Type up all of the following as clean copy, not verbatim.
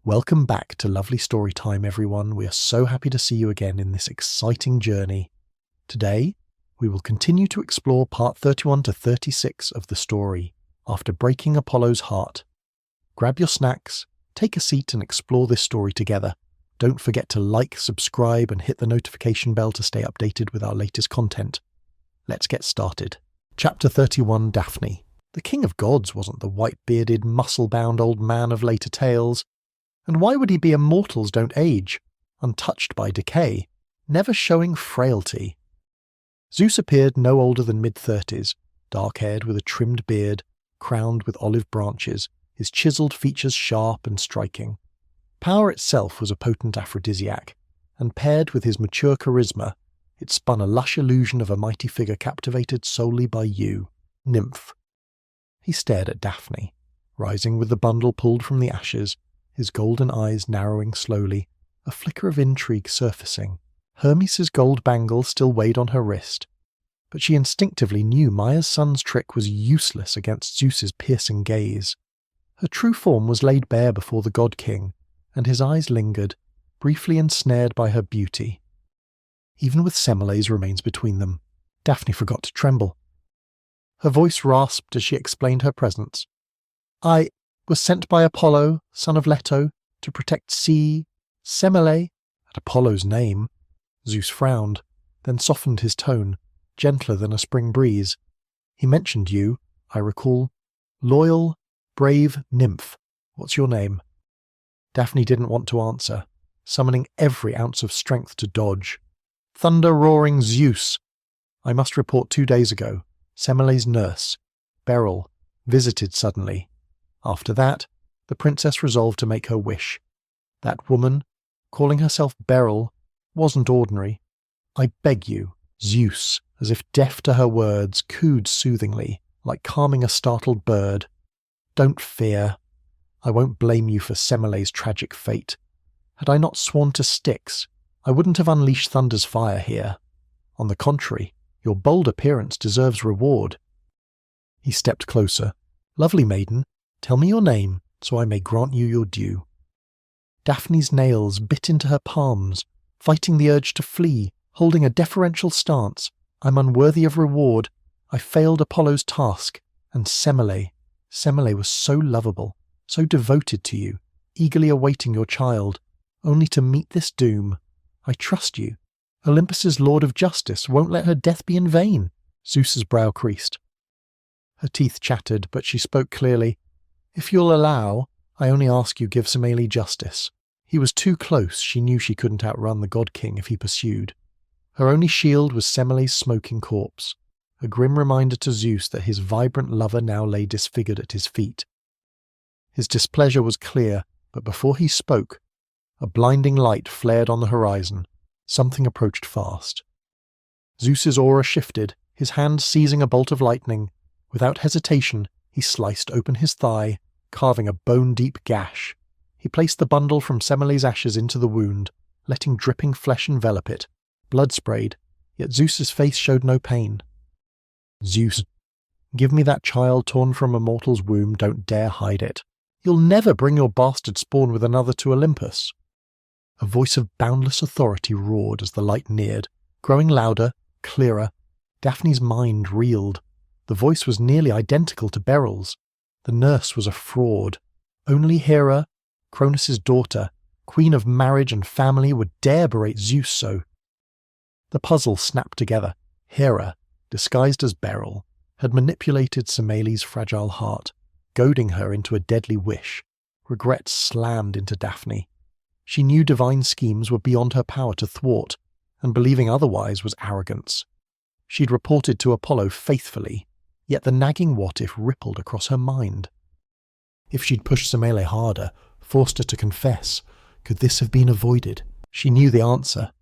Welcome back to Lovely Story Time, everyone. We are so happy to see you again in this exciting journey. Today, we will continue to explore part 31 to 36 of the story, After Breaking Apollo's Heart. Grab your snacks, take a seat and explore this story together. Don't forget to like, subscribe and hit the notification bell to stay updated with our latest content. Let's get started. Chapter 31, Daphne. The king of gods wasn't the white-bearded, muscle-bound old man of later tales. And why would he be a mortals don't age, untouched by decay, never showing frailty? Zeus appeared no older than mid-30s, dark-haired with a trimmed beard, crowned with olive branches, his chiselled features sharp and striking. Power itself was a potent aphrodisiac, and paired with his mature charisma, it spun a lush illusion of a mighty figure captivated solely by you, nymph. He stared at Daphne, rising with the bundle pulled from the ashes, his golden eyes narrowing slowly, a flicker of intrigue surfacing. Hermes' gold bangle still weighed on her wrist, but she instinctively knew Maia's son's trick was useless against Zeus's piercing gaze. Her true form was laid bare before the god-king, and his eyes lingered, briefly ensnared by her beauty. Even with Semele's remains between them, Daphne forgot to tremble. Her voice rasped as she explained her presence. "I was sent by Apollo, son of Leto, to protect Semele." At Apollo's name, Zeus frowned, then softened his tone, gentler than a spring breeze. "He mentioned you, I recall. Loyal, brave nymph. What's your name?" Daphne didn't want to answer, summoning every ounce of strength to dodge. "Thunder-roaring Zeus. I must report 2 days ago. Semele's nurse, Beryl, visited suddenly. After that, the princess resolved to make her wish. That woman, calling herself Beryl, wasn't ordinary. I beg you." Zeus, as if deaf to her words, cooed soothingly, like calming a startled bird. "Don't fear. I won't blame you for Semele's tragic fate. Had I not sworn to Styx, I wouldn't have unleashed Thunder's fire here. On the contrary, your bold appearance deserves reward." He stepped closer. "Lovely maiden, tell me your name, so I may grant you your due." Daphne's nails bit into her palms, fighting the urge to flee, holding a deferential stance. "I'm unworthy of reward. I failed Apollo's task, and Semele was so lovable, so devoted to you, eagerly awaiting your child, only to meet this doom. I trust you. Olympus's Lord of Justice won't let her death be in vain." Zeus's brow creased. Her teeth chattered, but she spoke clearly. "If you'll allow, I only ask you give Semele justice." He was too close. She knew she couldn't outrun the god-king if he pursued. Her only shield was Semele's smoking corpse, a grim reminder to Zeus that his vibrant lover now lay disfigured at his feet. His displeasure was clear, but before he spoke, a blinding light flared on the horizon. Something approached fast. Zeus's aura shifted, his hand seizing a bolt of lightning. Without hesitation, he sliced open his thigh, carving a bone-deep gash. He placed the bundle from Semele's ashes into the wound, letting dripping flesh envelop it. Blood sprayed, yet Zeus's face showed no pain. "Zeus, give me that child torn from a mortal's womb, don't dare hide it. You'll never bring your bastard spawn with another to Olympus." A voice of boundless authority roared as the light neared, growing louder, clearer. Daphne's mind reeled. The voice was nearly identical to Beryl's. The nurse was a fraud. Only Hera, Cronus' daughter, queen of marriage and family, would dare berate Zeus so. The puzzle snapped together. Hera, disguised as Beryl, had manipulated Semele's fragile heart, goading her into a deadly wish. Regret slammed into Daphne. She knew divine schemes were beyond her power to thwart, and believing otherwise was arrogance. She'd reported to Apollo faithfully, yet the nagging what-if rippled across her mind. If she'd pushed Semele harder, forced her to confess, could this have been avoided? She knew the answer.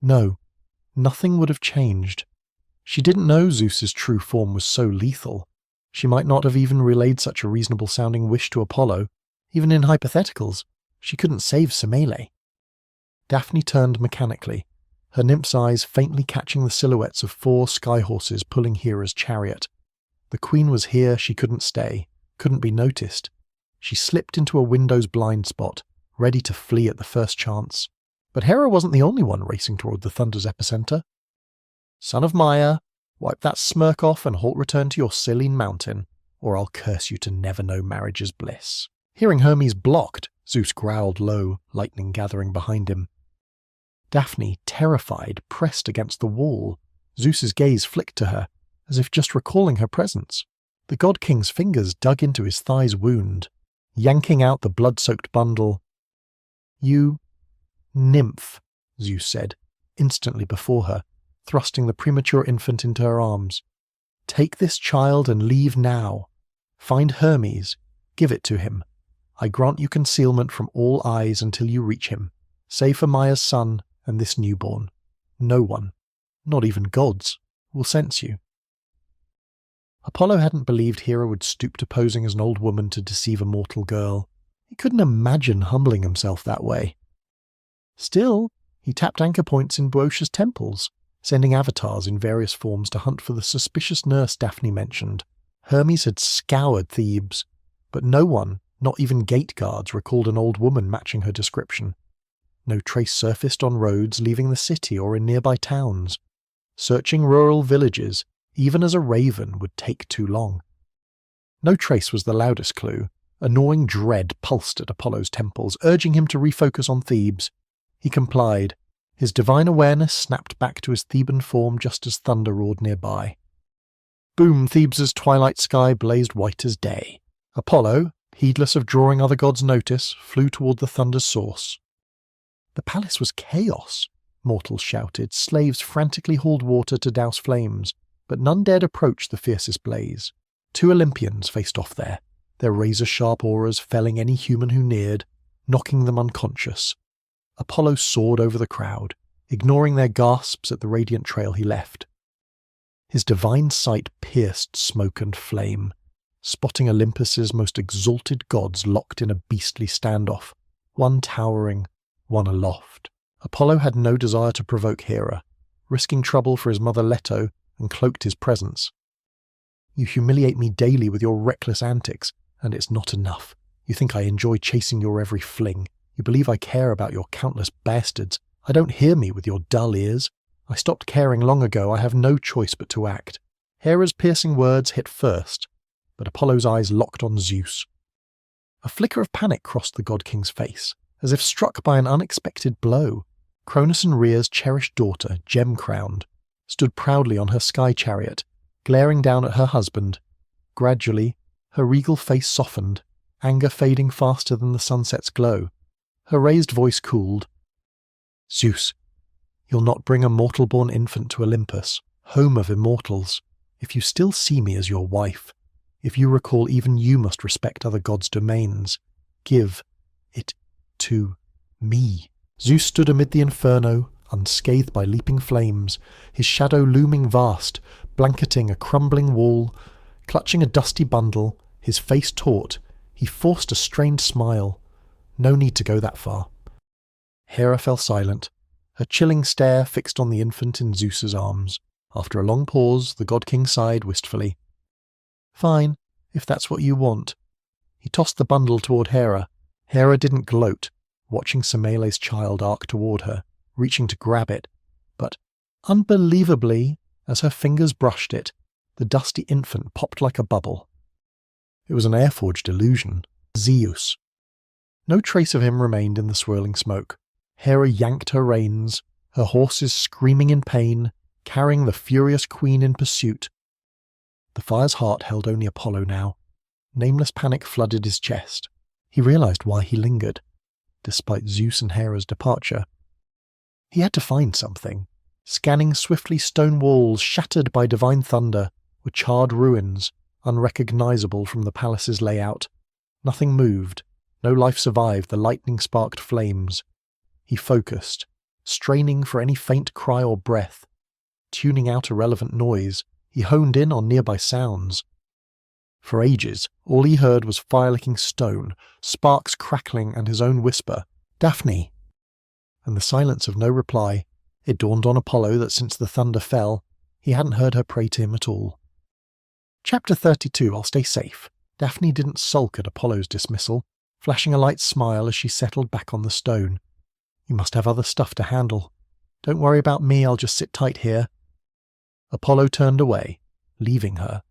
No, nothing would have changed. She didn't know Zeus's true form was so lethal. She might not have even relayed such a reasonable-sounding wish to Apollo. Even in hypotheticals, she couldn't save Semele. Daphne turned mechanically, her nymph's eyes faintly catching the silhouettes of 4 sky horses pulling Hera's chariot. The queen was here, she couldn't stay, couldn't be noticed. She slipped into a window's blind spot, ready to flee at the first chance. But Hera wasn't the only one racing toward the thunder's epicenter. "Son of Maya, wipe that smirk off and halt return to your Selene mountain, or I'll curse you to never know marriage's bliss." Hearing Hermes blocked, Zeus growled low, lightning gathering behind him. Daphne, terrified, pressed against the wall. Zeus's gaze flicked to her, as if just recalling her presence. The God King's fingers dug into his thigh's wound, yanking out the blood-soaked bundle. "You nymph," Zeus said, instantly before her, thrusting the premature infant into her arms. "Take this child and leave now. Find Hermes, give it to him. I grant you concealment from all eyes until you reach him, save for Maya's son and this newborn. No one, not even gods, will sense you." Apollo hadn't believed Hera would stoop to posing as an old woman to deceive a mortal girl. He couldn't imagine humbling himself that way. Still, he tapped anchor points in Boeotia's temples, sending avatars in various forms to hunt for the suspicious nurse Daphne mentioned. Hermes had scoured Thebes, but no one, not even gate guards, recalled an old woman matching her description. No trace surfaced on roads leaving the city or in nearby towns. Searching rural villages, even as a raven, would take too long. No trace was the loudest clue. A gnawing dread pulsed at Apollo's temples, urging him to refocus on Thebes. He complied. His divine awareness snapped back to his Theban form just as thunder roared nearby. Boom! Thebes' twilight sky blazed white as day. Apollo, heedless of drawing other gods' notice, flew toward the thunder's source. The palace was chaos, mortals shouted. Slaves frantically hauled water to douse flames, but none dared approach the fiercest blaze. 2 Olympians faced off there, their razor-sharp auras felling any human who neared, knocking them unconscious. Apollo soared over the crowd, ignoring their gasps at the radiant trail he left. His divine sight pierced smoke and flame, spotting Olympus's most exalted gods locked in a beastly standoff, one towering, one aloft. Apollo had no desire to provoke Hera, risking trouble for his mother Leto, and cloaked his presence. "You humiliate me daily with your reckless antics, and it's not enough. You think I enjoy chasing your every fling. You believe I care about your countless bastards. I don't hear me with your dull ears. I stopped caring long ago. I have no choice but to act." Hera's piercing words hit first, but Apollo's eyes locked on Zeus. A flicker of panic crossed the God King's face, as if struck by an unexpected blow. Cronus and Rhea's cherished daughter, gem-crowned, stood proudly on her sky chariot, glaring down at her husband. Gradually, her regal face softened, anger fading faster than the sunset's glow. Her raised voice cooled. "Zeus, you'll not bring a mortal-born infant to Olympus, home of immortals. If you still see me as your wife, if you recall even you must respect other gods' domains, give it to me." Zeus stood amid the inferno, unscathed by leaping flames, his shadow looming vast, blanketing a crumbling wall. Clutching a dusty bundle, his face taut, he forced a strained smile. No need to go that far. Hera fell silent, her chilling stare fixed on the infant in Zeus's arms. After a long pause, the God King sighed wistfully. "Fine, if that's what you want." He tossed the bundle toward Hera. Hera didn't gloat, watching Semele's child arc toward her, reaching to grab it, but, unbelievably, as her fingers brushed it, the dusty infant popped like a bubble. It was an air-forged illusion. Zeus. No trace of him remained in the swirling smoke. Hera yanked her reins, her horses screaming in pain, carrying the furious queen in pursuit. The fire's heart held only Apollo now. Nameless panic flooded his chest. He realized why he lingered, despite Zeus and Hera's departure. He had to find something. Scanning swiftly, stone walls shattered by divine thunder were charred ruins, unrecognizable from the palace's layout. Nothing moved. No life survived the lightning-sparked flames. He focused, straining for any faint cry or breath. Tuning out irrelevant noise, he honed in on nearby sounds. For ages, all he heard was fire-licking stone, sparks crackling, and his own whisper, "Daphne!" And the silence of no reply. It dawned on Apollo that since the thunder fell, he hadn't heard her pray to him at all. Chapter 32, I'll stay safe. Daphne didn't sulk at Apollo's dismissal. flashing a light smile as she settled back on the stone. "You must have other stuff to handle. Don't worry about me, I'll just sit tight here." Apollo turned away, leaving her.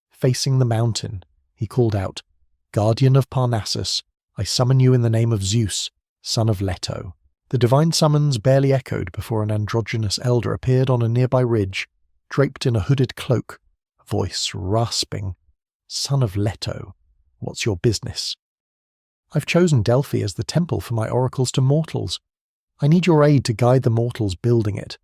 Facing the mountain, he called out, "Guardian of Parnassus, I summon you in the name of Zeus, son of Leto." The divine summons barely echoed before an androgynous elder appeared on a nearby ridge, draped in a hooded cloak, voice rasping. "Son of Leto, what's your business?" "I've chosen Delphi as the temple for my oracles to mortals. I need your aid to guide the mortals building it,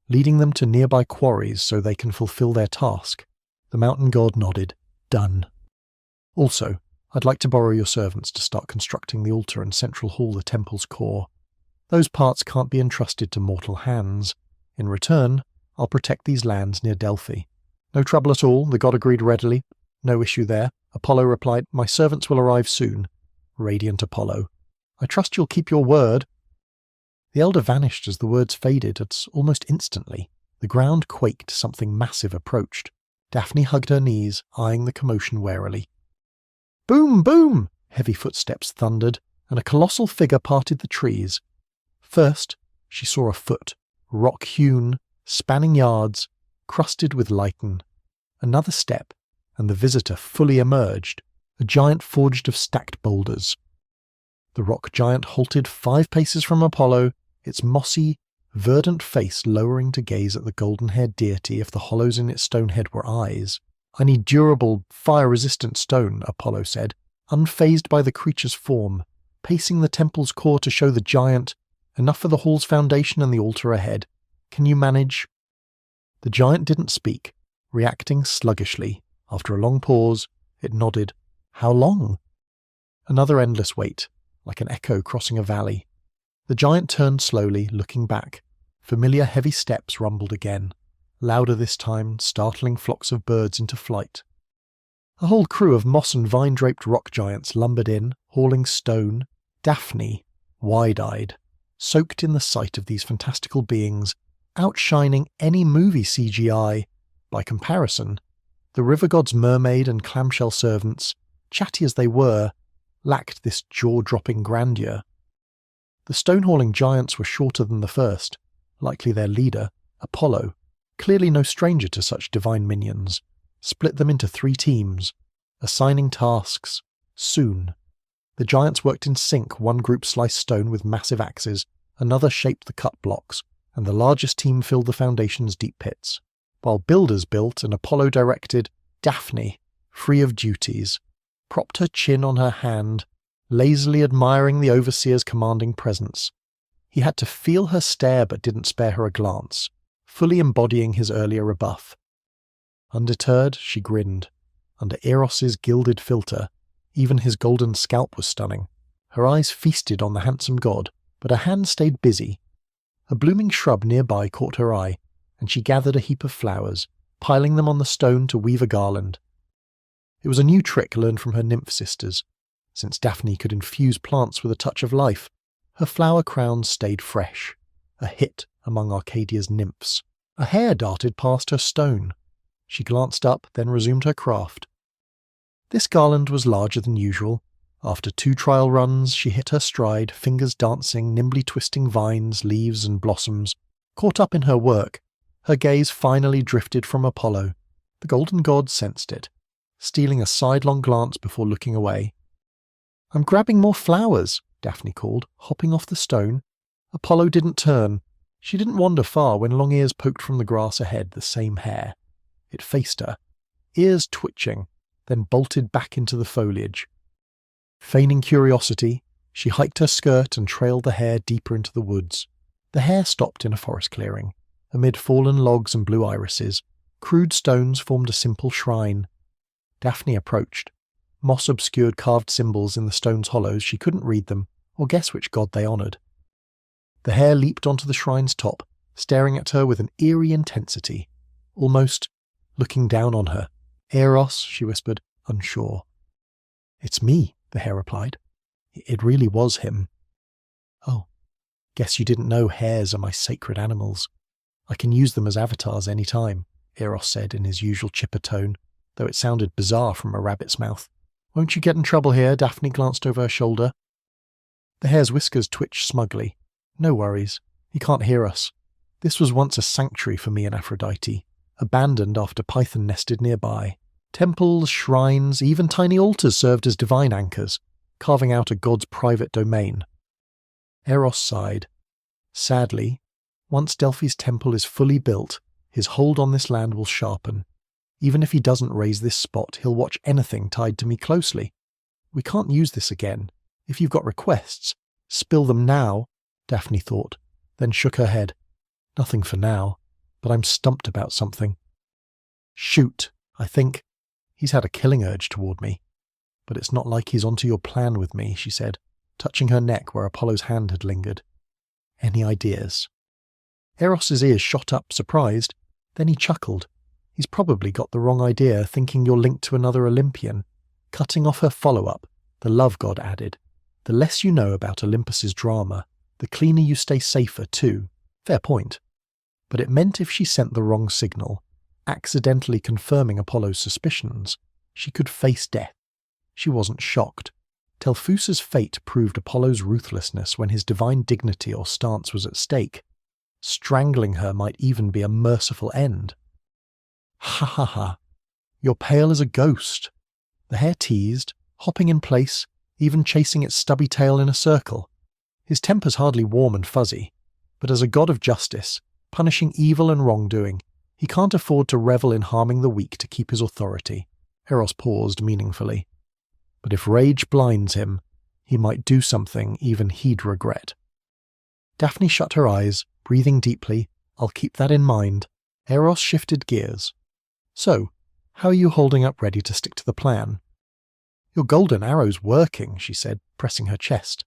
leading them to nearby quarries so they can fulfill their task." The mountain god nodded. "Done. Also, I'd like to borrow your servants to start constructing the altar and central hall the temple's core. Those parts can't be entrusted to mortal hands. In return, I'll protect these lands near Delphi." "No trouble at all," the god agreed readily. "No issue there." Apollo replied, "My servants will arrive soon." Radiant Apollo, "I trust you'll keep your word." The elder vanished as the words faded, almost instantly. The ground quaked, something massive approached. Daphne hugged her knees, eyeing the commotion warily. Boom, boom! Heavy footsteps thundered, and a colossal figure parted the trees. First, she saw a foot, rock-hewn, spanning yards, crusted with lichen. Another step, and the visitor fully emerged, a giant forged of stacked boulders. The rock giant halted 5 paces from Apollo, its mossy, verdant face lowering to gaze at the golden-haired deity if the hollows in its stone head were eyes. "I need durable, fire-resistant stone," Apollo said, unfazed by the creature's form, pacing the temple's core to show the giant, "Enough for the hall's foundation and the altar ahead. Can you manage?" The giant didn't speak, reacting sluggishly. After a long pause, it nodded. "How long?" Another endless wait, like an echo crossing a valley. The giant turned slowly, looking back. Familiar heavy steps rumbled again, louder this time, startling flocks of birds into flight. A whole crew of moss and vine-draped rock giants lumbered in, hauling stone. Daphne, wide-eyed, soaked in the sight of these fantastical beings, outshining any movie CGI. By comparison, the river god's mermaid and clamshell servants, chatty as they were, lacked this jaw-dropping grandeur. The stone-hauling giants were shorter than the first, likely their leader, Apollo, clearly no stranger to such divine minions, split them into 3 teams, assigning tasks. Soon, the giants worked in sync. One group sliced stone with massive axes, another shaped the cut blocks, and the largest team filled the foundation's deep pits. While builders built and Apollo directed, Daphne, free of duties, propped her chin on her hand, lazily admiring the overseer's commanding presence. He had to feel her stare but didn't spare her a glance, fully embodying his earlier rebuff. Undeterred, she grinned. Under Eros's gilded filter, even his golden scalp was stunning. Her eyes feasted on the handsome god, but her hand stayed busy. A blooming shrub nearby caught her eye, and she gathered a heap of flowers, piling them on the stone to weave a garland. It was a new trick learned from her nymph sisters. Since Daphne could infuse plants with a touch of life, her flower crowns stayed fresh, a hit among Arcadia's nymphs. A hare darted past her stone. She glanced up, then resumed her craft. This garland was larger than usual. After 2 trial runs, she hit her stride, fingers dancing, nimbly twisting vines, leaves, and blossoms. Caught up in her work, her gaze finally drifted from Apollo. The golden god sensed it, stealing a sidelong glance before looking away. "I'm grabbing more flowers," Daphne called, hopping off the stone. Apollo didn't turn. She didn't wander far when long ears poked from the grass ahead, the same hare. It faced her, ears twitching, then bolted back into the foliage. Feigning curiosity, she hiked her skirt and trailed the hare deeper into the woods. The hare stopped in a forest clearing. Amid fallen logs and blue irises, crude stones formed a simple shrine. Daphne approached. Moss-obscured carved symbols in the stone's hollows. She couldn't read them, or guess which god they honoured. The hare leaped onto the shrine's top, staring at her with an eerie intensity, almost looking down on her. "Eros," she whispered, unsure. "It's me," the hare replied. It really was him. "Oh, guess you didn't know hares are my sacred animals. I can use them as avatars any time," Eros said in his usual chipper tone, though it sounded bizarre from a rabbit's mouth. "Won't you get in trouble here?" Daphne glanced over her shoulder. The hare's whiskers twitched smugly. No worries. He can't hear us. This was once a sanctuary for me and Aphrodite, abandoned after Python nested nearby. Temples, shrines, even tiny altars served as divine anchors, carving out a god's private domain. Eros sighed. Sadly, once Delphi's temple is fully built, his hold on this land will sharpen. Even if he doesn't raise this spot, he'll watch anything tied to me closely. We can't use this again. If you've got requests, spill them now, Daphne thought, then shook her head. Nothing for now, but I'm stumped about something. Shoot, I think. He's had a killing urge toward me. But it's not like he's onto your plan with me, she said, touching her neck where Apollo's hand had lingered. Any ideas? Eros's ears shot up, surprised. Then he chuckled. He's probably got the wrong idea, thinking you're linked to another Olympian. Cutting off her follow-up, the love god added. The less you know about Olympus's drama, the cleaner you stay safer too. Fair point. But it meant if she sent the wrong signal, accidentally confirming Apollo's suspicions, she could face death. She wasn't shocked. Telphusa's fate proved Apollo's ruthlessness when his divine dignity or stance was at stake. Strangling her might even be a merciful end. Ha ha ha. You're pale as a ghost. The hare teased, hopping in place, even chasing its stubby tail in a circle. His temper's hardly warm and fuzzy, but as a god of justice, punishing evil and wrongdoing, he can't afford to revel in harming the weak to keep his authority. Eros paused meaningfully. But if rage blinds him, he might do something even he'd regret. Daphne shut her eyes, breathing deeply. I'll keep that in mind. Eros shifted gears. So, how are you holding up ready to stick to the plan? Your golden arrow's working, she said, pressing her chest.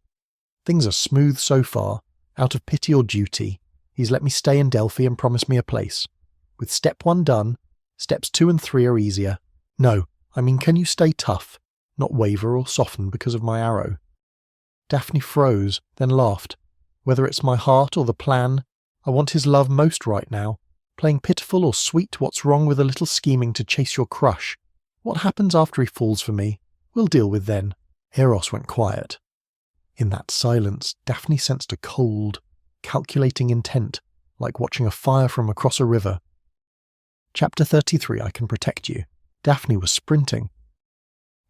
Things are smooth so far. Out of pity or duty, he's let me stay in Delphi and promised me a place. With step 1 done, steps 2 and 3 are easier. No, I mean, can you stay tough, not waver or soften because of my arrow? Daphne froze, then laughed. Whether it's my heart or the plan, I want his love most right now. Playing pitiful or sweet, what's wrong with a little scheming to chase your crush? What happens after he falls for me? We'll deal with then. Eros went quiet. In that silence, Daphne sensed a cold, calculating intent, like watching a fire from across a river. Chapter 33, I Can Protect You. Daphne was sprinting.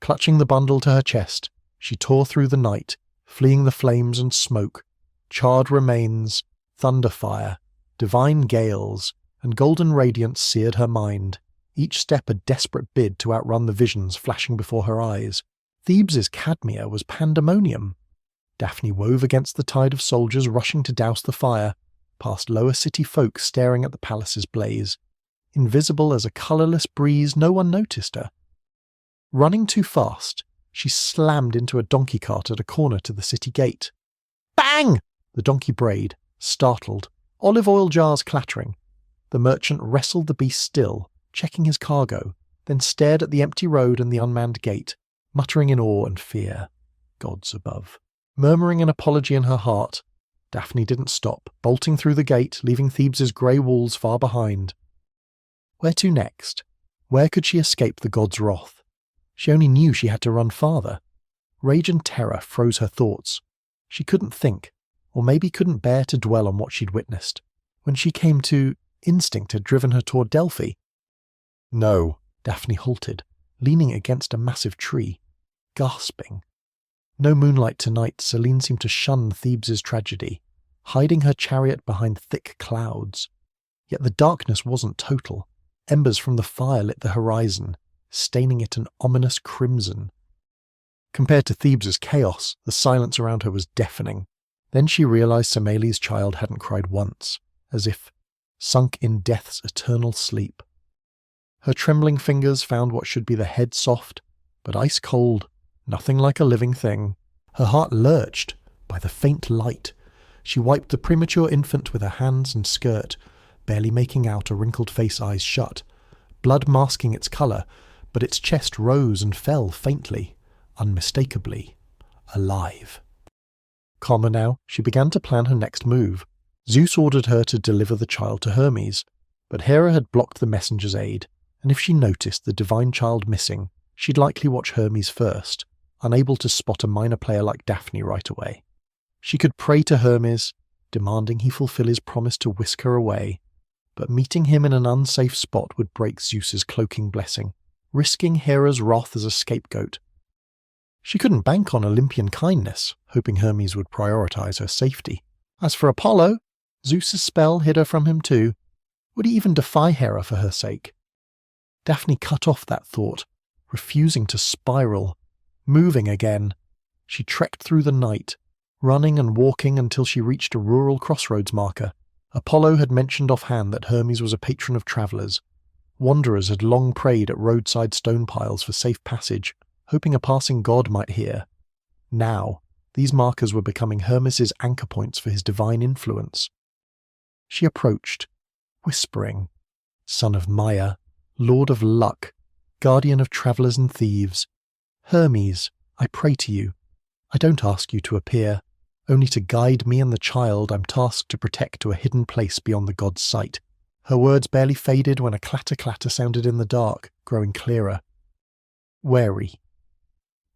Clutching the bundle to her chest, she tore through the night, fleeing the flames and smoke, charred remains, thunder fire, divine gales, and golden radiance seared her mind, each step a desperate bid to outrun the visions flashing before her eyes. Thebes's Cadmea was pandemonium. Daphne wove against the tide of soldiers rushing to douse the fire, past lower city folk staring at the palace's blaze. Invisible as a colourless breeze, no one noticed her. Running too fast, she slammed into a donkey cart at a corner to the city gate. Bang! The donkey brayed, startled, olive oil jars clattering. The merchant wrestled the beast still, checking his cargo, then stared at the empty road and the unmanned gate, muttering in awe and fear. Gods above. Murmuring an apology in her heart, Daphne didn't stop, bolting through the gate, leaving Thebes's grey walls far behind. Where to next? Where could she escape the god's wrath? She only knew she had to run farther. Rage and terror froze her thoughts. She couldn't think, or maybe couldn't bear to dwell on what she'd witnessed. When she came to, instinct had driven her toward Delphi. No, Daphne halted, leaning against a massive tree, gasping. No moonlight tonight, Selene seemed to shun Thebes's tragedy, hiding her chariot behind thick clouds. Yet the darkness wasn't total. Embers from the fire lit the horizon, staining it an ominous crimson. Compared to Thebes's chaos, the silence around her was deafening. Then she realized Semele's child hadn't cried once, as if sunk in death's eternal sleep. Her trembling fingers found what should be the head soft, but ice cold, nothing like a living thing. Her heart lurched by the faint light. She wiped the premature infant with her hands and skirt, barely making out a wrinkled face, eyes shut, blood masking its colour, but its chest rose and fell faintly, unmistakably alive. Calmer now, she began to plan her next move. Zeus ordered her to deliver the child to Hermes, but Hera had blocked the messenger's aid, and if she noticed the divine child missing, she'd likely watch Hermes first, unable to spot a minor player like Daphne right away. She could pray to Hermes, demanding he fulfill his promise to whisk her away, but meeting him in an unsafe spot would break Zeus's cloaking blessing, risking Hera's wrath as a scapegoat. She couldn't bank on Olympian kindness, hoping Hermes would prioritize her safety. As for Apollo, Zeus's spell hid her from him too. Would he even defy Hera for her sake? Daphne cut off that thought, refusing to spiral. Moving again, she trekked through the night, running and walking until she reached a rural crossroads marker. Apollo had mentioned offhand that Hermes was a patron of travellers. Wanderers had long prayed at roadside stone piles for safe passage, hoping a passing god might hear. Now, these markers were becoming Hermes's anchor points for his divine influence. She approached, whispering, "Son of Maya, lord of luck, guardian of travellers and thieves. Hermes, I pray to you. I don't ask you to appear, only to guide me and the child I'm tasked to protect to a hidden place beyond the god's sight." Her words barely faded when a clatter-clatter sounded in the dark, growing clearer. Wary.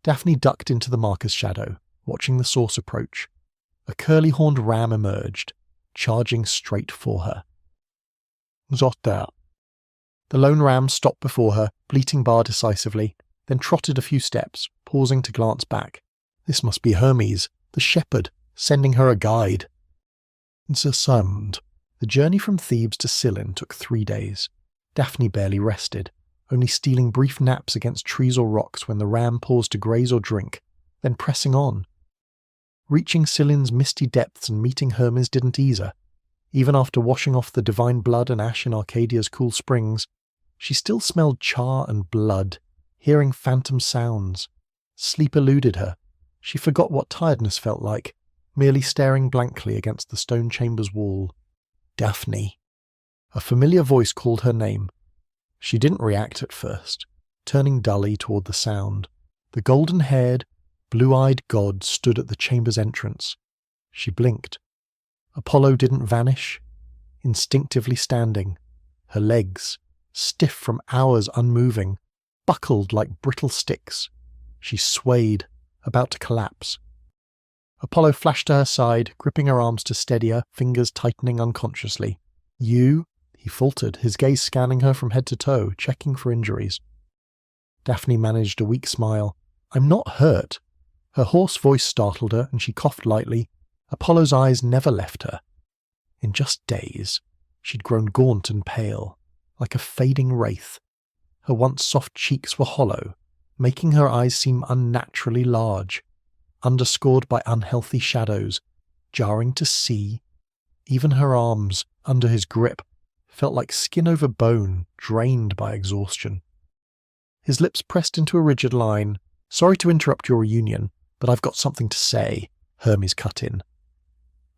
Daphne ducked into the marker's shadow, watching the source approach. A curly-horned ram emerged, charging straight for her. "Zot The lone ram stopped before her, bleating bar decisively, then trotted a few steps, pausing to glance back. This must be Hermes, the shepherd, sending her a guide. The journey from Thebes to Cyllene took 3 days. Daphne barely rested, only stealing brief naps against trees or rocks when the ram paused to graze or drink, then pressing on. Reaching Cyllene's misty depths and meeting Hermes didn't ease her. Even after washing off the divine blood and ash in Arcadia's cool springs, she still smelled char and blood, hearing phantom sounds. Sleep eluded her. She forgot what tiredness felt like, merely staring blankly against the stone chamber's wall. Daphne. A familiar voice called her name. She didn't react at first, turning dully toward the sound. The golden-haired, blue-eyed god stood at the chamber's entrance. She blinked. Apollo didn't vanish. Instinctively standing, her legs, stiff from hours unmoving, buckled like brittle sticks. She swayed, about to collapse. Apollo flashed to her side, gripping her arms to steady her, fingers tightening unconsciously. "You?" he faltered, his gaze scanning her from head to toe, checking for injuries. Daphne managed a weak smile. "I'm not hurt." Her hoarse voice startled her, and she coughed lightly. Apollo's eyes never left her. In just days, she'd grown gaunt and pale, like a fading wraith. Her once soft cheeks were hollow, making her eyes seem unnaturally large, underscored by unhealthy shadows, jarring to see. Even her arms, under his grip, felt like skin over bone, drained by exhaustion. His lips pressed into a rigid line. "Sorry to interrupt your reunion, but I've got something to say," Hermes cut in.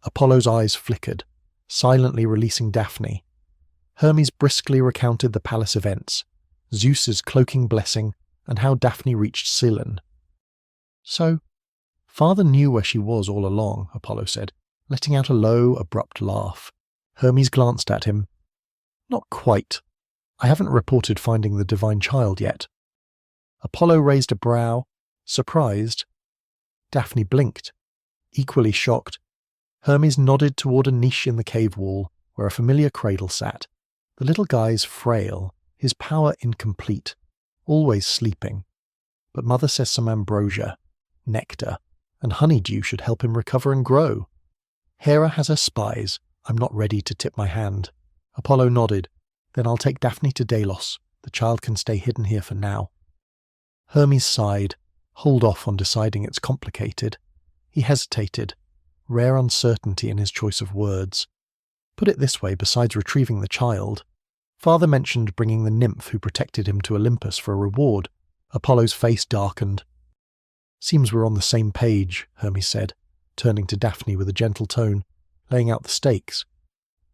Apollo's eyes flickered, silently releasing Daphne. Hermes briskly recounted the palace events, Zeus's cloaking blessing, and how Daphne reached Cyllene. "So, Father knew where she was all along," Apollo said, letting out a low, abrupt laugh. Hermes glanced at him. "Not quite. I haven't reported finding the divine child yet." Apollo raised a brow, surprised. Daphne blinked, equally shocked. Hermes nodded toward a niche in the cave wall, where a familiar cradle sat. The little guy's frail, his power incomplete, always sleeping. But Mother says some ambrosia, nectar, and honeydew should help him recover and grow. Hera has her spies. I'm not ready to tip my hand. Apollo nodded. Then I'll take Daphne to Delos. The child can stay hidden here for now. Hermes sighed, hold off on deciding it's complicated. He hesitated, rare uncertainty in his choice of words. Put it this way, besides retrieving the child, Father mentioned bringing the nymph who protected him to Olympus for a reward. Apollo's face darkened. "Seems we're on the same page," Hermes said, turning to Daphne with a gentle tone, laying out the stakes.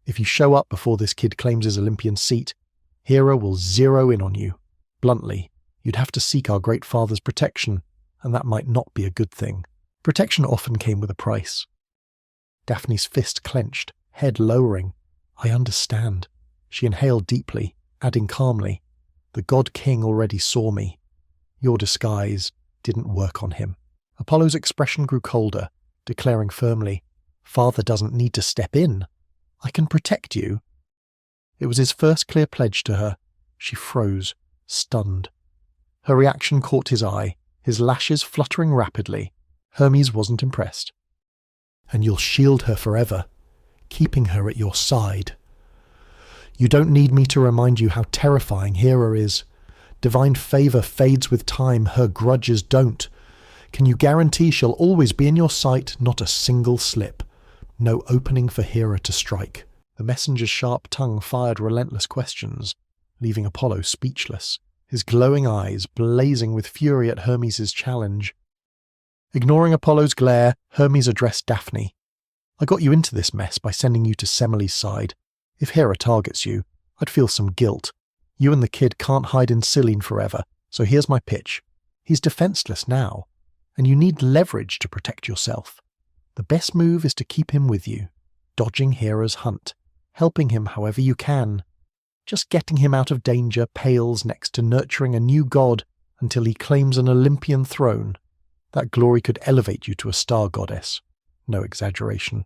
"If you show up before this kid claims his Olympian seat, Hera will zero in on you. Bluntly, you'd have to seek our great father's protection, and that might not be a good thing. Protection often came with a price." Daphne's fist clenched, head lowering. "I understand." She inhaled deeply, adding calmly, "The god king already saw me. Your disguise didn't work on him." Apollo's expression grew colder, declaring firmly, "Father doesn't need to step in. I can protect you." It was his first clear pledge to her. She froze, stunned. Her reaction caught his eye, his lashes fluttering rapidly. Hermes wasn't impressed. "And you'll shield her forever, keeping her at your side. You don't need me to remind you how terrifying Hera is. Divine favour fades with time, her grudges don't. Can you guarantee she'll always be in your sight, not a single slip? No opening for Hera to strike." The messenger's sharp tongue fired relentless questions, leaving Apollo speechless, his glowing eyes blazing with fury at Hermes' challenge. Ignoring Apollo's glare, Hermes addressed Daphne. "I got you into this mess by sending you to Semele's side. If Hera targets you, I'd feel some guilt. You and the kid can't hide in Selene forever, so here's my pitch. He's defenseless now, and you need leverage to protect yourself. The best move is to keep him with you, dodging Hera's hunt, helping him however you can. Just getting him out of danger pales next to nurturing a new god until he claims an Olympian throne. That glory could elevate you to a star goddess. No exaggeration.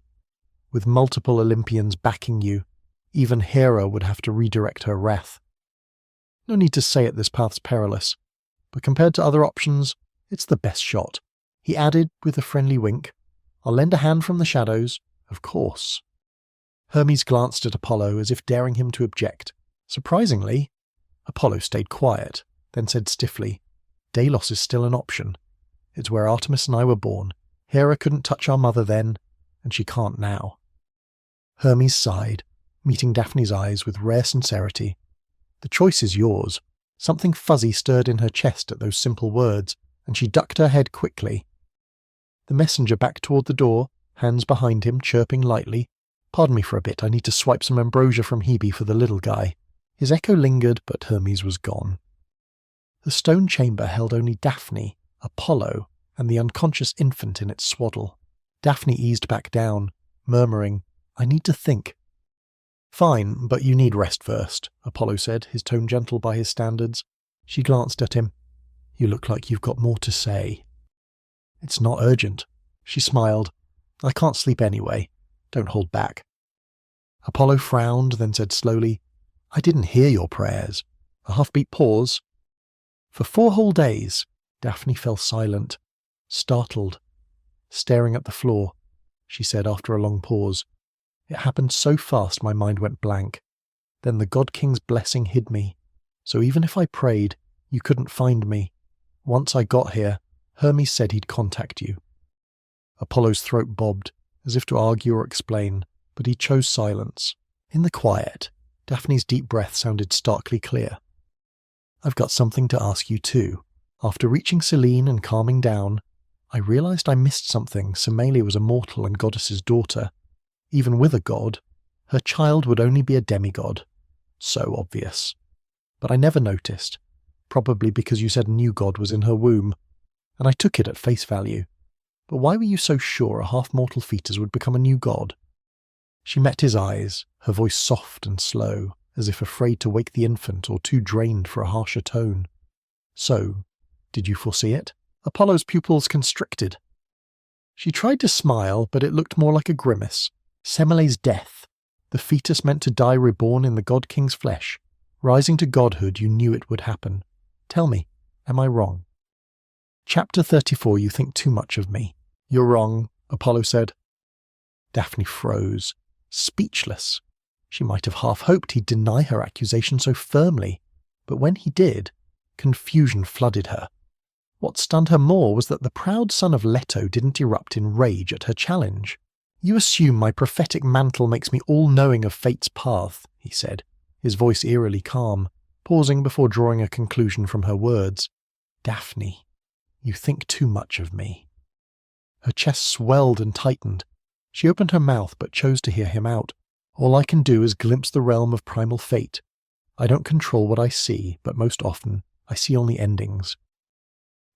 With multiple Olympians backing you, even Hera would have to redirect her wrath. No need to say it, this path's perilous, but compared to other options, it's the best shot." He added with a friendly wink, "I'll lend a hand from the shadows, of course." Hermes glanced at Apollo as if daring him to object. Surprisingly, Apollo stayed quiet, then said stiffly, "Delos is still an option. It's where Artemis and I were born. Hera couldn't touch our mother then, and she can't now." Hermes sighed, meeting Daphne's eyes with rare sincerity. "The choice is yours." Something fuzzy stirred in her chest at those simple words, and she ducked her head quickly. The messenger backed toward the door, hands behind him, chirping lightly. "Pardon me for a bit, I need to swipe some ambrosia from Hebe for the little guy." His echo lingered, but Hermes was gone. The stone chamber held only Daphne, Apollo, and the unconscious infant in its swaddle. Daphne eased back down, murmuring, "I need to think." "Fine, but you need rest first," Apollo said, his tone gentle by his standards. She glanced at him. "You look like you've got more to say." "It's not urgent." She smiled. "I can't sleep anyway. Don't hold back." Apollo frowned, then said slowly, "I didn't hear your prayers." A half-beat pause. "For 4 whole days." Daphne fell silent, startled, staring at the floor. She said after a long pause, "It happened so fast my mind went blank. Then the God King's blessing hid me. So even if I prayed, you couldn't find me. Once I got here, Hermes said he'd contact you." Apollo's throat bobbed, as if to argue or explain, but he chose silence. In the quiet, Daphne's deep breath sounded starkly clear. "I've got something to ask you too. After reaching Selene and calming down, I realized I missed something. Semele was a mortal and goddess's daughter. Even with a god, her child would only be a demigod. So obvious. But I never noticed, probably because you said a new god was in her womb, and I took it at face value. But why were you so sure a half-mortal fetus would become a new god?" She met his eyes, her voice soft and slow, as if afraid to wake the infant or too drained for a harsher tone. "So, did you foresee it?" Apollo's pupils constricted. She tried to smile, but it looked more like a grimace. Semele's death. The fetus meant to die reborn in the God King's flesh. Rising to godhood, you knew it would happen. Tell me, am I wrong? Chapter 34. You think too much of me. "You're wrong," Apollo said. Daphne froze, speechless. She might have half hoped he'd deny her accusation so firmly, but when he did, confusion flooded her. What stunned her more was that the proud son of Leto didn't erupt in rage at her challenge. "You assume my prophetic mantle makes me all-knowing of fate's path," he said, his voice eerily calm, pausing before drawing a conclusion from her words. "Daphne, you think too much of me." Her chest swelled and tightened. She opened her mouth but chose to hear him out. "All I can do is glimpse the realm of primal fate. I don't control what I see, but most often I see only endings."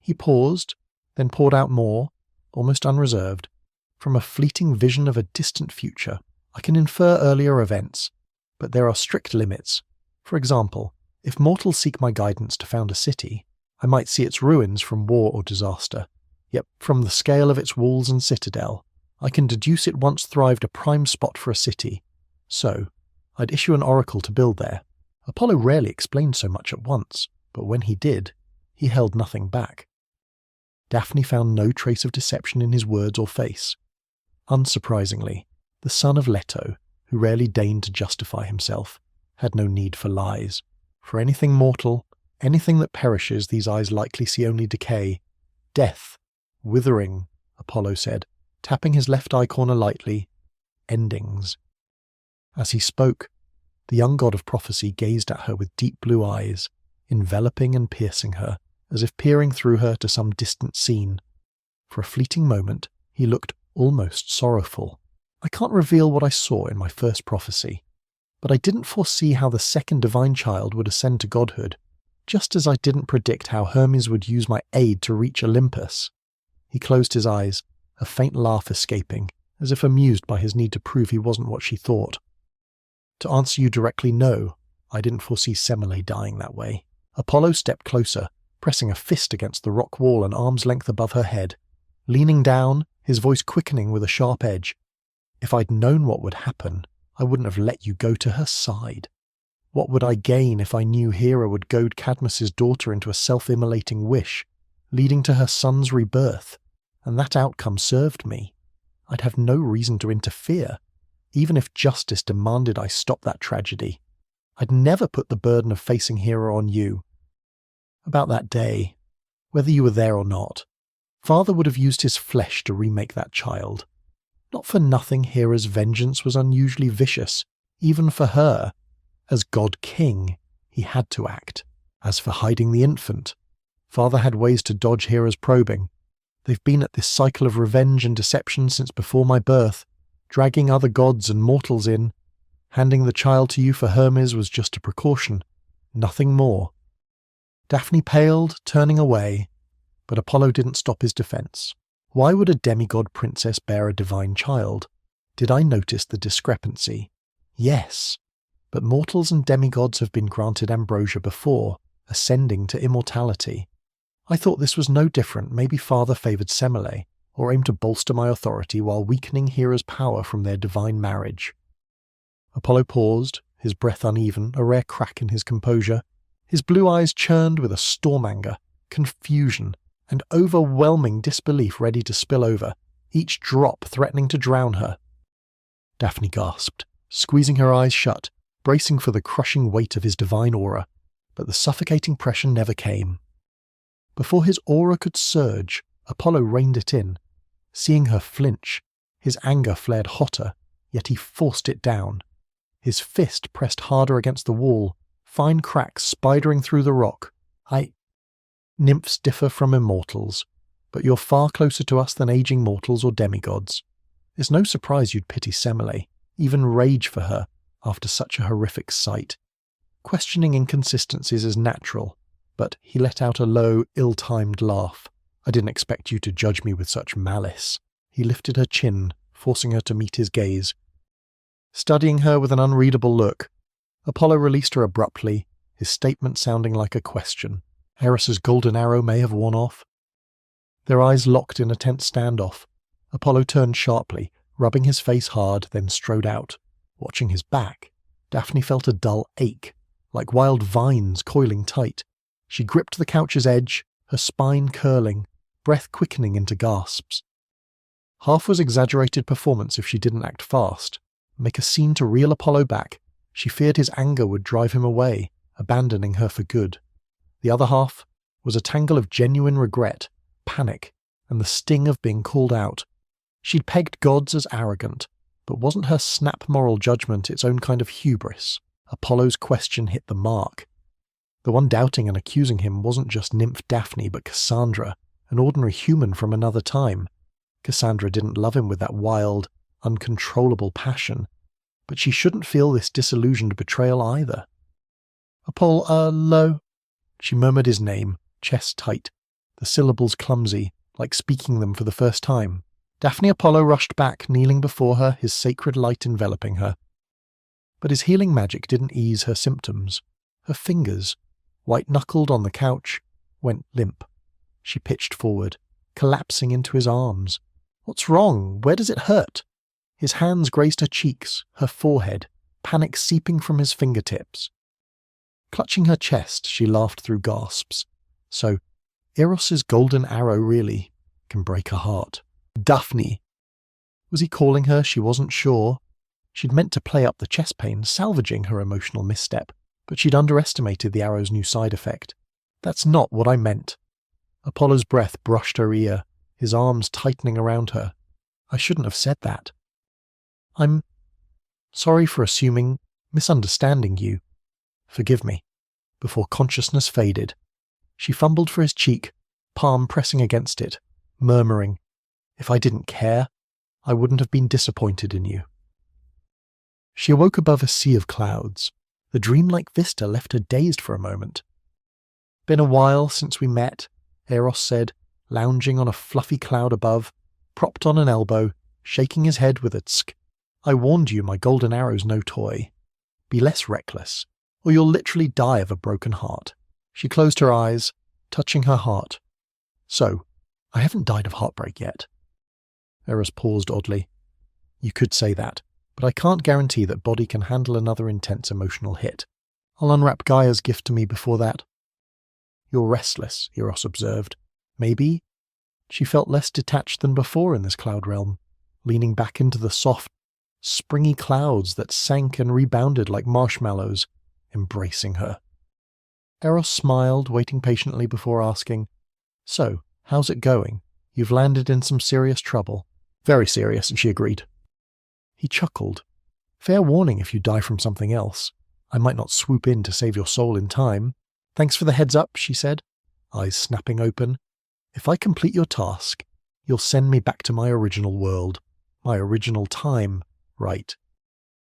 He paused, then poured out more, almost unreserved, from a fleeting vision of a distant future. "I can infer earlier events, but there are strict limits. For example, if mortals seek my guidance to found a city, I might see its ruins from war or disaster. Yet from the scale of its walls and citadel, I can deduce it once thrived a prime spot for a city. So, I'd issue an oracle to build there. Apollo rarely explained so much at once, but when he did, he held nothing back. Daphne found no trace of deception in his words or face. Unsurprisingly, the son of Leto, who rarely deigned to justify himself, had no need for lies. For anything mortal, anything that perishes, these eyes likely see only decay. Death, withering, Apollo said, tapping his left eye corner lightly. Endings. As he spoke, the young god of prophecy gazed at her with deep blue eyes, enveloping and piercing her, as if peering through her to some distant scene. For a fleeting moment, he looked almost sorrowful. I can't reveal what I saw in my first prophecy, but I didn't foresee how the second divine child would ascend to godhood, just as I didn't predict how Hermes would use my aid to reach Olympus. He closed his eyes, a faint laugh escaping, as if amused by his need to prove he wasn't what she thought. To answer you directly, no, I didn't foresee Semele dying that way. Apollo stepped closer, pressing a fist against the rock wall an arm's length above her head. Leaning down, his voice quickening with a sharp edge. If I'd known what would happen, I wouldn't have let you go to her side. What would I gain if I knew Hera would goad Cadmus's daughter into a self-immolating wish, leading to her son's rebirth, and that outcome served me? I'd have no reason to interfere, even if justice demanded I stop that tragedy. I'd never put the burden of facing Hera on you. About that day, whether you were there or not, Father would have used his flesh to remake that child. Not for nothing Hera's vengeance was unusually vicious, even for her. As God King, he had to act. As for hiding the infant, Father had ways to dodge Hera's probing. They've been at this cycle of revenge and deception since before my birth, dragging other gods and mortals in. Handing the child to you for Hermes was just a precaution, nothing more. Daphne paled, turning away, but Apollo didn't stop his defense. Why would a demigod princess bear a divine child? Did I notice the discrepancy? Yes, but mortals and demigods have been granted ambrosia before, ascending to immortality. I thought this was no different. Maybe Father favoured Semele, or aimed to bolster my authority while weakening Hera's power from their divine marriage. Apollo paused, his breath uneven, a rare crack in his composure. His blue eyes churned with a storm anger, confusion, and overwhelming disbelief ready to spill over, each drop threatening to drown her. Daphne gasped, squeezing her eyes shut, bracing for the crushing weight of his divine aura, but the suffocating pressure never came. Before his aura could surge, Apollo reined it in. Seeing her flinch, his anger flared hotter, yet he forced it down. His fist pressed harder against the wall, fine cracks spidering through the rock. Nymphs differ from immortals, but you're far closer to us than aging mortals or demigods. It's no surprise you'd pity Semele, even rage for her, after such a horrific sight. Questioning inconsistencies is natural, but he let out a low, ill-timed laugh. I didn't expect you to judge me with such malice. He lifted her chin, forcing her to meet his gaze. Studying her with an unreadable look, Apollo released her abruptly, his statement sounding like a question. Eris's golden arrow may have worn off. Their eyes locked in a tense standoff. Apollo turned sharply, rubbing his face hard, then strode out. Watching his back, Daphne felt a dull ache, like wild vines coiling tight. She gripped the couch's edge, her spine curling, breath quickening into gasps. Half was exaggerated performance if she didn't act fast, make a scene to reel Apollo back. She feared his anger would drive him away, abandoning her for good. The other half was a tangle of genuine regret, panic, and the sting of being called out. She'd pegged gods as arrogant, but wasn't her snap moral judgment its own kind of hubris? Apollo's question hit the mark. The one doubting and accusing him wasn't just nymph Daphne, but Cassandra, an ordinary human from another time. Cassandra didn't love him with that wild, uncontrollable passion, but she shouldn't feel this disillusioned betrayal either. Apollo, she murmured his name, chest tight, the syllables clumsy, like speaking them for the first time. Daphne Apollo rushed back, kneeling before her, his sacred light enveloping her. But his healing magic didn't ease her symptoms. Her fingers, white-knuckled on the couch, went limp. She pitched forward, collapsing into his arms, What's wrong? Where does it hurt? His hands grazed her cheeks, her forehead, panic seeping from his fingertips. Clutching her chest, she laughed through gasps. So, Eros's golden arrow really can break her heart. Daphne! Was he calling her? She wasn't sure. She'd meant to play up the chest pain, salvaging her emotional misstep, but she'd underestimated the arrow's new side effect. That's not what I meant. Apollo's breath brushed her ear, his arms tightening around her. I shouldn't have said that. I'm sorry for misunderstanding you. Forgive me. Before consciousness faded, she fumbled for his cheek, palm pressing against it, murmuring, "If I didn't care, I wouldn't have been disappointed in you." She awoke above a sea of clouds. The dreamlike vista left her dazed for a moment. "Been a while since we met," Eros said, lounging on a fluffy cloud above, propped on an elbow, shaking his head with a tsk. "I warned you my golden arrow's no toy. Be less reckless, or you'll literally die of a broken heart." She closed her eyes, touching her heart. "So, I haven't died of heartbreak yet." Eros paused oddly. "You could say that, but I can't guarantee that body can handle another intense emotional hit. I'll unwrap Gaia's gift to me before that." "You're restless," Eros observed. "Maybe?" She felt less detached than before in this cloud realm, leaning back into the soft, springy clouds that sank and rebounded like marshmallows, embracing her. Eros smiled, waiting patiently before asking, "So, how's it going? You've landed in some serious trouble." "Very serious," she agreed. He chuckled. "Fair warning if you die from something else. I might not swoop in to save your soul in time." "Thanks for the heads up," she said, eyes snapping open. "If I complete your task, you'll send me back to my original world. My original time, right?"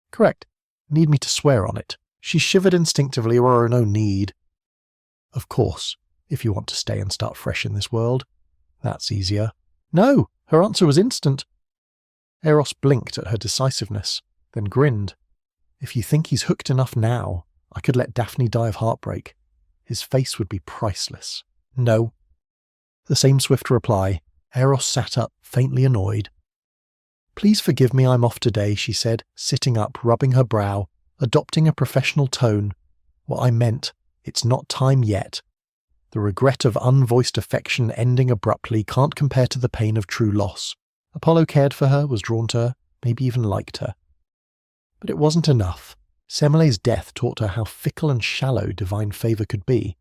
"Correct. Need me to swear on it?" She shivered instinctively. "Or no need." "Of course, if you want to stay and start fresh in this world. That's easier." "No!" Her answer was instant. Eros blinked at her decisiveness, then grinned. "If you think he's hooked enough now, I could let Daphne die of heartbreak. His face would be priceless." "No." The same swift reply. Eros sat up, faintly annoyed. "Please forgive me, I'm off today," she said, sitting up, rubbing her brow, adopting a professional tone. "What I meant, it's not time yet. The regret of unvoiced affection ending abruptly can't compare to the pain of true loss. Apollo cared for her, was drawn to her, maybe even liked her. But it wasn't enough. Semele's death taught her how fickle and shallow divine favour could be.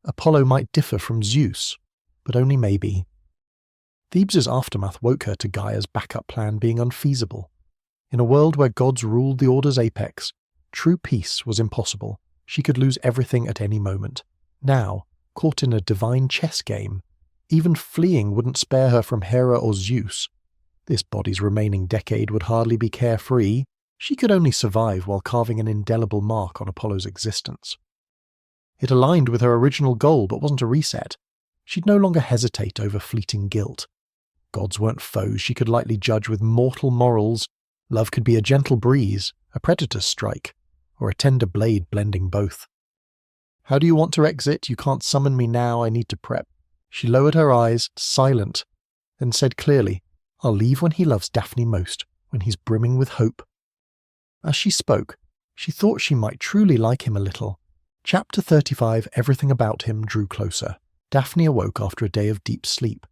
Apollo might differ from Zeus, but only maybe. Thebes' aftermath woke her to Gaia's backup plan being unfeasible. In a world where gods ruled the order's apex, true peace was impossible. She could lose everything at any moment. Now, caught in a divine chess game, even fleeing wouldn't spare her from Hera or Zeus. This body's remaining decade would hardly be carefree. She could only survive while carving an indelible mark on Apollo's existence. It aligned with her original goal, but wasn't a reset. She'd no longer hesitate over fleeting guilt. Gods weren't foes she could lightly judge with mortal morals. Love could be a gentle breeze, a predator's strike, or a tender blade blending both. "How do you want to exit? You can't summon me now, I need to prep." She lowered her eyes, silent, then said clearly, "I'll leave when he loves Daphne most, when he's brimming with hope." As she spoke, she thought she might truly like him a little. Chapter 35, Everything About Him, drew closer. Daphne awoke after a day of deep sleep.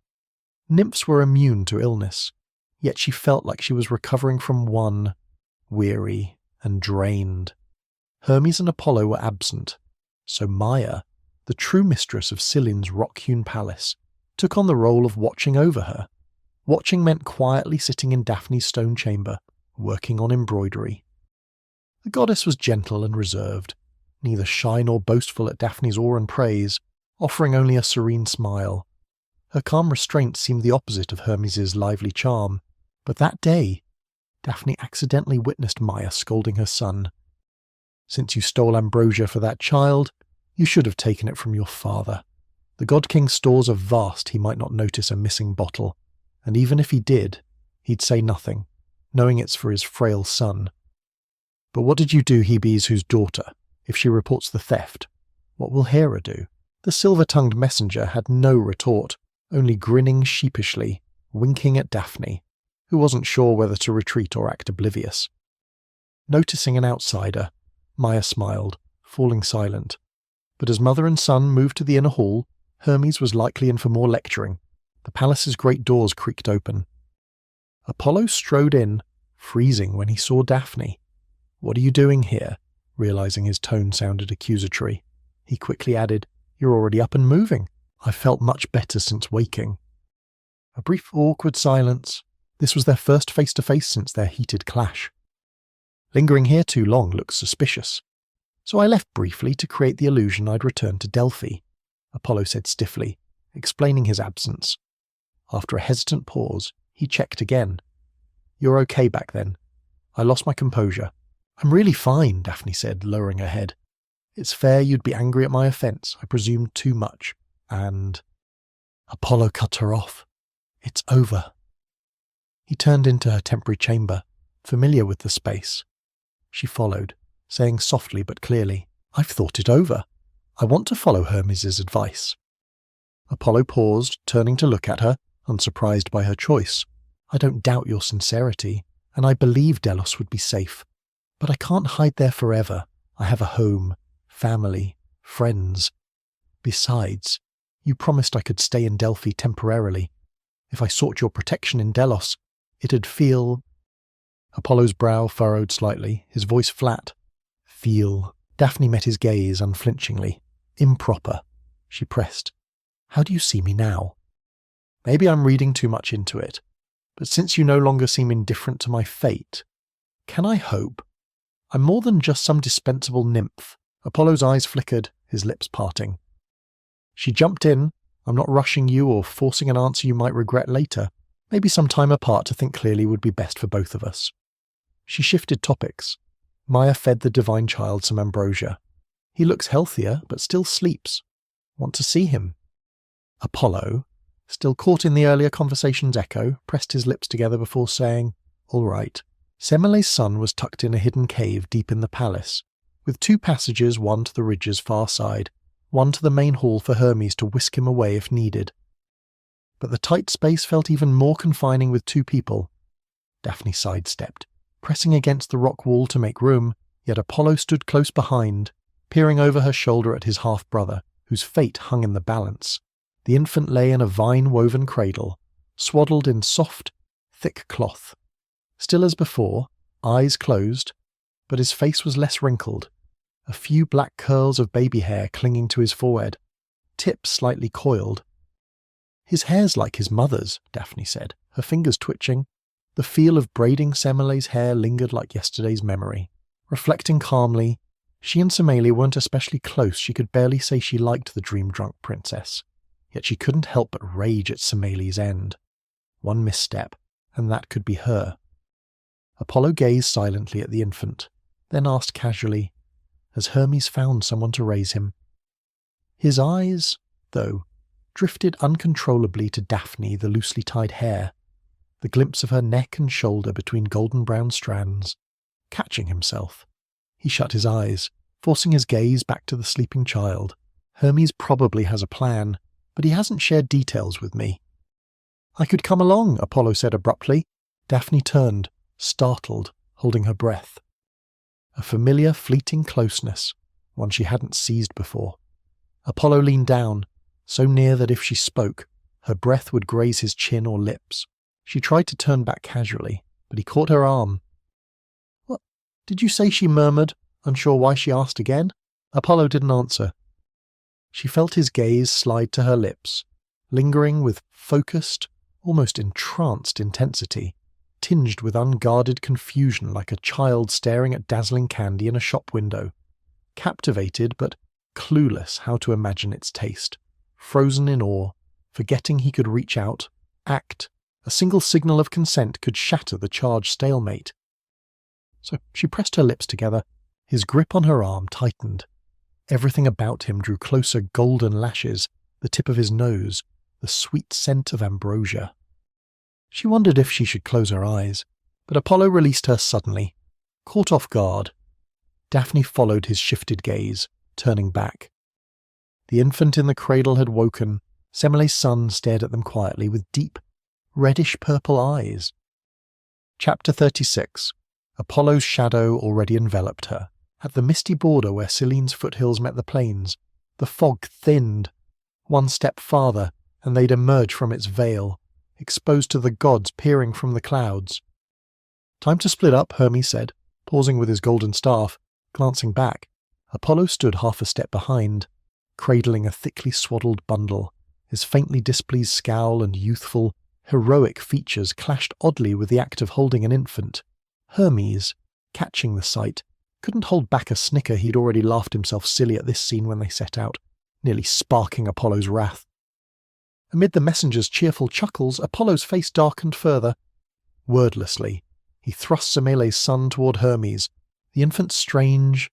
Nymphs were immune to illness, yet she felt like she was recovering from one, weary and drained. Hermes and Apollo were absent, so Maya, the true mistress of Cyllyn's rock-hewn palace, took on the role of watching over her. Watching meant quietly sitting in Daphne's stone chamber, working on embroidery. The goddess was gentle and reserved, neither shy nor boastful at Daphne's awe and praise, offering only a serene smile. Her calm restraint seemed the opposite of Hermes' lively charm, but that day, Daphne accidentally witnessed Maya scolding her son. "Since you stole ambrosia for that child, you should have taken it from your father. The God King's stores are vast, he might not notice a missing bottle, and even if he did, he'd say nothing, knowing it's for his frail son. But what did you do, Hebes, whose daughter? If she reports the theft, what will Hera do?" The silver-tongued messenger had no retort, only grinning sheepishly, winking at Daphne, who wasn't sure whether to retreat or act oblivious. Noticing an outsider, Maya smiled, falling silent. But as mother and son moved to the inner hall, Hermes was likely in for more lecturing. The palace's great doors creaked open. Apollo strode in, freezing when he saw Daphne. "What are you doing here?" Realizing his tone sounded accusatory. He quickly added, "You're already up and moving. I've felt much better since waking." A brief awkward silence. This was their first face-to-face since their heated clash. Lingering here too long looked suspicious. "So I left briefly to create the illusion I'd returned to Delphi," Apollo said stiffly, explaining his absence. After a hesitant pause, he checked again. "You're okay back then?" "I lost my composure." "I'm really fine," Daphne said, lowering her head. "It's fair you'd be angry at my offence. I presumed too much. And—" Apollo cut her off. "It's over." He turned into her temporary chamber, familiar with the space. She followed, saying softly but clearly, "I've thought it over. I want to follow Hermes' advice." Apollo paused, turning to look at her, unsurprised by her choice. "I don't doubt your sincerity, and I believe Delos would be safe. But I can't hide there forever. I have a home, family, friends. Besides, you promised I could stay in Delphi temporarily. If I sought your protection in Delos, it'd feel—" Apollo's brow furrowed slightly, his voice flat. "Feel." Daphne met his gaze unflinchingly. "Improper," she pressed. "How do you see me now? Maybe I'm reading too much into it, but since you no longer seem indifferent to my fate, can I hope? I'm more than just some dispensable nymph." Apollo's eyes flickered, his lips parting. She jumped in. "I'm not rushing you or forcing an answer you might regret later. Maybe some time apart to think clearly would be best for both of us." She shifted topics. Maya fed the divine child some ambrosia. "He looks healthier, but still sleeps. Want to see him?" Apollo, still caught in the earlier conversation's echo, pressed his lips together before saying, "All right." Semele's son was tucked in a hidden cave deep in the palace, with 2 passages, one to the ridge's far side, one to the main hall for Hermes to whisk him away if needed. But the tight space felt even more confining with 2 people. Daphne sidestepped, pressing against the rock wall to make room, yet Apollo stood close behind, peering over her shoulder at his half-brother, whose fate hung in the balance. The infant lay in a vine-woven cradle, swaddled in soft, thick cloth. Still as before, eyes closed, but his face was less wrinkled, a few black curls of baby hair clinging to his forehead, tips slightly coiled. "His hair's like his mother's," Daphne said, her fingers twitching. The feel of braiding Semele's hair lingered like yesterday's memory. Reflecting calmly, she and Semele weren't especially close. She could barely say she liked the dream-drunk princess. Yet she couldn't help but rage at Semele's end. One misstep, and that could be her. Apollo gazed silently at the infant, then asked casually, "Has Hermes found someone to raise him?" His eyes, though, drifted uncontrollably to Daphne, the loosely tied hair, the glimpse of her neck and shoulder between golden-brown strands. Catching himself, he shut his eyes, forcing his gaze back to the sleeping child. "Hermes probably has a plan, but he hasn't shared details with me." "I could come along," Apollo said abruptly. Daphne turned, startled, holding her breath. A familiar, fleeting closeness, one she hadn't seized before. Apollo leaned down, so near that if she spoke, her breath would graze his chin or lips. She tried to turn back casually, but he caught her arm. "What did you say?" she murmured, unsure why she asked again. Apollo didn't answer. She felt his gaze slide to her lips, lingering with focused, almost entranced intensity, tinged with unguarded confusion like a child staring at dazzling candy in a shop window, captivated but clueless how to imagine its taste, frozen in awe, forgetting he could reach out, act. A single signal of consent could shatter the charged stalemate. So she pressed her lips together. His grip on her arm tightened. Everything about him drew closer golden lashes, the tip of his nose, the sweet scent of ambrosia. She wondered if she should close her eyes, but Apollo released her suddenly. Caught off guard, Daphne followed his shifted gaze, turning back. The infant in the cradle had woken. Semele's son stared at them quietly with deep, reddish-purple eyes. Chapter 36. Apollo's shadow already enveloped her. At the misty border where Selene's foothills met the plains, the fog thinned. One step farther, and they'd emerge from its veil, exposed to the gods peering from the clouds. "Time to split up," Hermes said, pausing with his golden staff. Glancing back, Apollo stood half a step behind, cradling a thickly swaddled bundle. His faintly displeased scowl and youthful, heroic features clashed oddly with the act of holding an infant. Hermes, catching the sight, couldn't hold back a snicker. He'd already laughed himself silly at this scene when they set out, nearly sparking Apollo's wrath. Amid the messenger's cheerful chuckles, Apollo's face darkened further. Wordlessly, he thrust Semele's son toward Hermes. The infant's strange,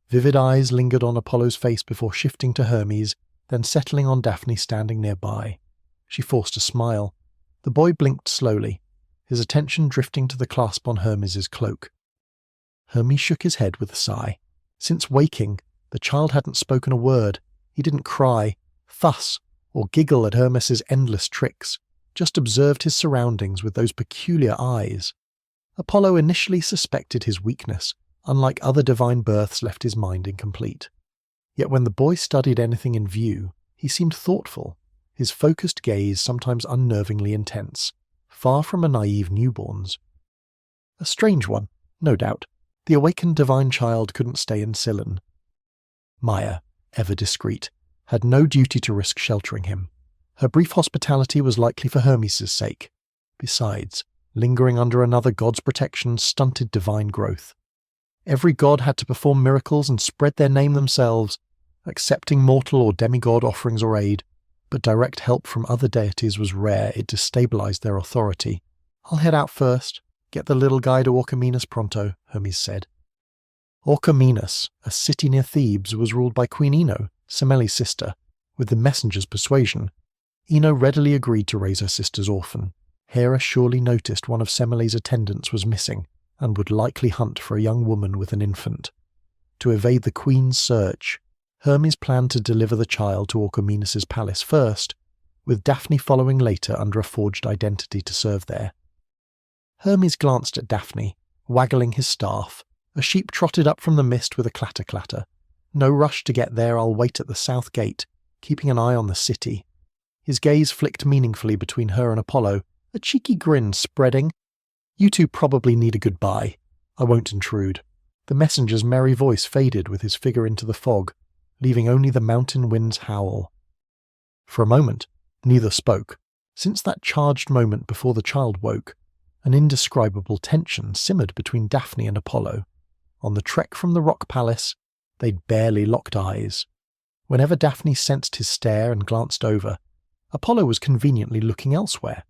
vivid eyes lingered on Apollo's face before shifting to Hermes, then settling on Daphne standing nearby. She forced a smile. The boy blinked slowly, his attention drifting to the clasp on Hermes's cloak. Hermes shook his head with a sigh. Since waking, the child hadn't spoken a word. He didn't cry, fuss, or giggle at Hermes's endless tricks, just observed his surroundings with those peculiar eyes. Apollo initially suspected his weakness, unlike other divine births left his mind incomplete. Yet when the boy studied anything in view, he seemed thoughtful, his focused gaze sometimes unnervingly intense, far from a naive newborn's. A strange one, no doubt. The awakened divine child couldn't stay in Sicyon. Maya, ever discreet, had no duty to risk sheltering him. Her brief hospitality was likely for Hermes' sake. Besides, lingering under another god's protection stunted divine growth. Every god had to perform miracles and spread their name themselves, accepting mortal or demigod offerings or aid, but direct help from other deities was rare. It destabilized their authority. "I'll head out first. Get the little guy to Orchomenus pronto," Hermes said. Orchomenus, a city near Thebes, was ruled by Queen Ino, Semele's sister. With the messenger's persuasion, Ino readily agreed to raise her sister's orphan. Hera surely noticed one of Semele's attendants was missing, and would likely hunt for a young woman with an infant. To evade the queen's search, Hermes planned to deliver the child to Orchomenus' palace first, with Daphne following later under a forged identity to serve there. Hermes glanced at Daphne, waggling his staff. A sheep trotted up from the mist with a clatter-clatter. "No rush to get there, I'll wait at the south gate, keeping an eye on the city." His gaze flicked meaningfully between her and Apollo, a cheeky grin spreading. "You two probably need a goodbye. I won't intrude." The messenger's merry voice faded with his figure into the fog, leaving only the mountain wind's howl. For a moment, neither spoke. Since that charged moment before the child woke, an indescribable tension simmered between Daphne and Apollo. On the trek from the rock palace, they'd barely locked eyes. Whenever Daphne sensed his stare and glanced over, Apollo was conveniently looking elsewhere.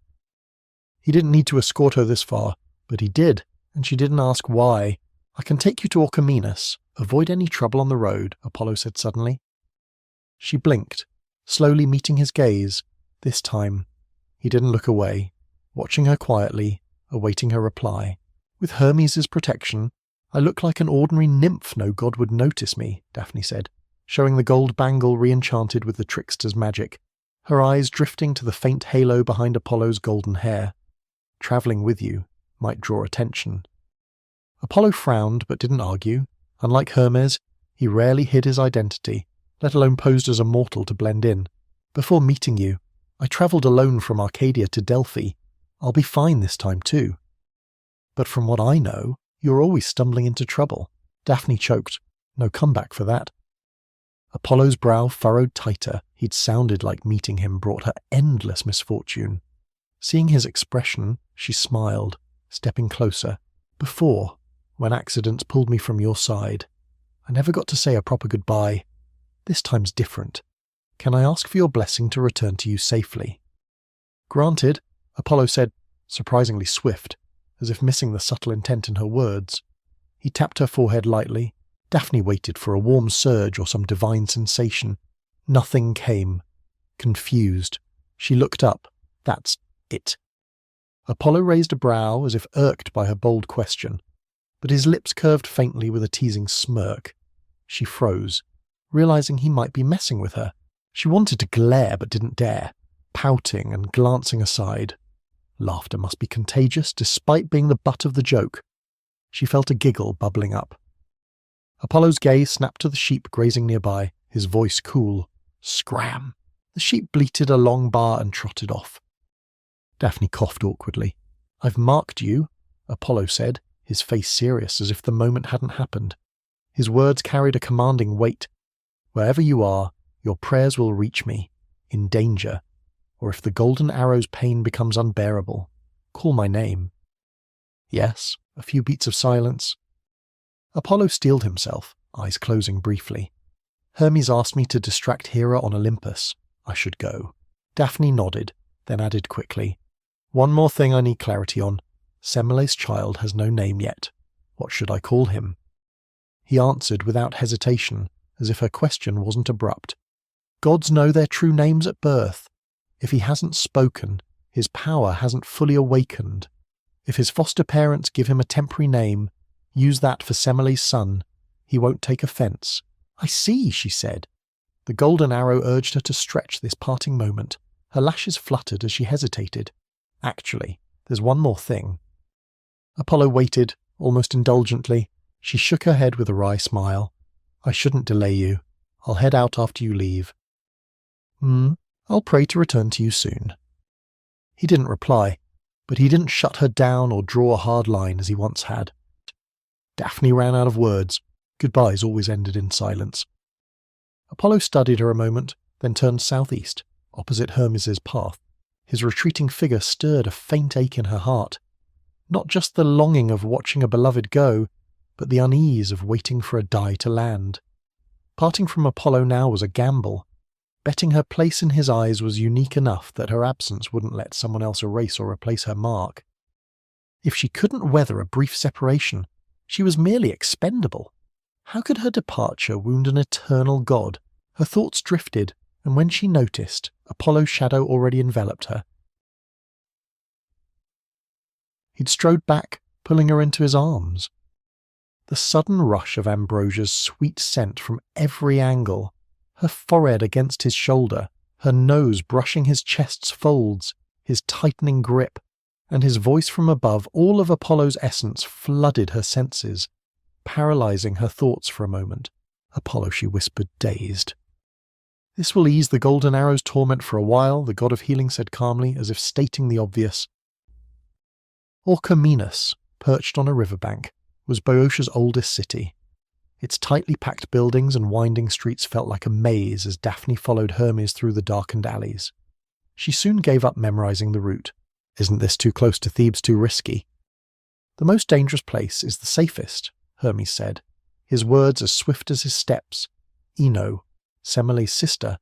He didn't need to escort her this far, but he did, and she didn't ask why. "I can take you to Orchomenus. Avoid any trouble on the road," Apollo said suddenly. She blinked, slowly meeting his gaze. This time, he didn't look away, watching her quietly, awaiting her reply. "With Hermes' protection, I look like an ordinary nymph. No god would notice me," Daphne said, showing the gold bangle re-enchanted with the trickster's magic, her eyes drifting to the faint halo behind Apollo's golden hair. "Travelling with you might draw attention." Apollo frowned but didn't argue. Unlike Hermes, he rarely hid his identity, let alone posed as a mortal to blend in. "Before meeting you, I travelled alone from Arcadia to Delphi. I'll be fine this time too." "But from what I know, you're always stumbling into trouble." Daphne choked. No comeback for that. Apollo's brow furrowed tighter. He'd sounded like meeting him brought her endless misfortune. Seeing his expression, she smiled, stepping closer. "Before, when accidents pulled me from your side, I never got to say a proper goodbye. This time's different. Can I ask for your blessing to return to you safely?" "Granted," Apollo said, surprisingly swift, as if missing the subtle intent in her words. He tapped her forehead lightly. Daphne waited for a warm surge or some divine sensation. Nothing came. Confused, she looked up. "That's it." Apollo raised a brow as if irked by her bold question, but his lips curved faintly with a teasing smirk. She froze, realizing he might be messing with her. She wanted to glare but didn't dare, pouting and glancing aside. Laughter must be contagious, despite being the butt of the joke. She felt a giggle bubbling up. Apollo's gaze snapped to the sheep grazing nearby, his voice cool. Scram! The sheep bleated a long bar and trotted off. Daphne coughed awkwardly. I've marked you, Apollo said, his face serious as if the moment hadn't happened. His words carried a commanding weight. Wherever you are, your prayers will reach me, in danger, or if the golden arrow's pain becomes unbearable, call my name. Yes, a few beats of silence. Apollo steeled himself, eyes closing briefly. Hermes asked me to distract Hera on Olympus. I should go. Daphne nodded, then added quickly. One more thing I need clarity on. Semele's child has no name yet. What should I call him? He answered without hesitation, as if her question wasn't abrupt. Gods know their true names at birth. If he hasn't spoken, his power hasn't fully awakened. If his foster parents give him a temporary name, use that for Semele's son, he won't take offence. I see, she said. The golden arrow urged her to stretch this parting moment. Her lashes fluttered as she hesitated. Actually, there's one more thing. Apollo waited, almost indulgently. She shook her head with a wry smile. I shouldn't delay you. I'll head out after you leave. I'll pray to return to you soon. He didn't reply, but he didn't shut her down or draw a hard line as he once had. Daphne ran out of words. Goodbyes always ended in silence. Apollo studied her a moment, then turned southeast, opposite Hermes's path. His retreating figure stirred a faint ache in her heart. Not just the longing of watching a beloved go, but the unease of waiting for a die to land. Parting from Apollo now was a gamble. Betting her place in his eyes was unique enough that her absence wouldn't let someone else erase or replace her mark. If she couldn't weather a brief separation, she was merely expendable. How could her departure wound an eternal god? Her thoughts drifted, and when she noticed, Apollo's shadow already enveloped her. He'd strode back, pulling her into his arms. The sudden rush of Ambrosia's sweet scent from every angle, her forehead against his shoulder, her nose brushing his chest's folds, his tightening grip, and his voice from above, all of Apollo's essence flooded her senses, paralyzing her thoughts for a moment. Apollo, she whispered, dazed. This will ease the golden arrow's torment for a while, the god of healing said calmly, as if stating the obvious. Orchomenus, perched on a riverbank, was Boeotia's oldest city. Its tightly packed buildings and winding streets felt like a maze as Daphne followed Hermes through the darkened alleys. She soon gave up memorizing the route. Isn't this too close to Thebes, too risky? The most dangerous place is the safest, Hermes said, his words as swift as his steps. Ino, Semele's sister,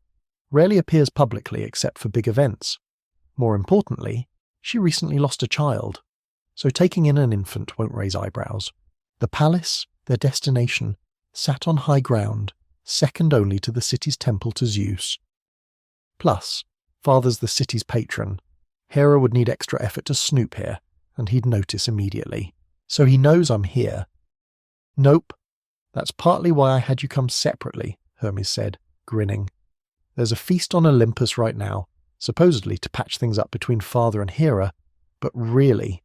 rarely appears publicly except for big events. More importantly, she recently lost a child, so taking in an infant won't raise eyebrows. The palace, their destination, sat on high ground, second only to the city's temple to Zeus. Plus, father's the city's patron. Hera would need extra effort to snoop here, and he'd notice immediately. So he knows I'm here. Nope. That's partly why I had you come separately, Hermes said, grinning. There's a feast on Olympus right now, supposedly to patch things up between father and Hera, but really...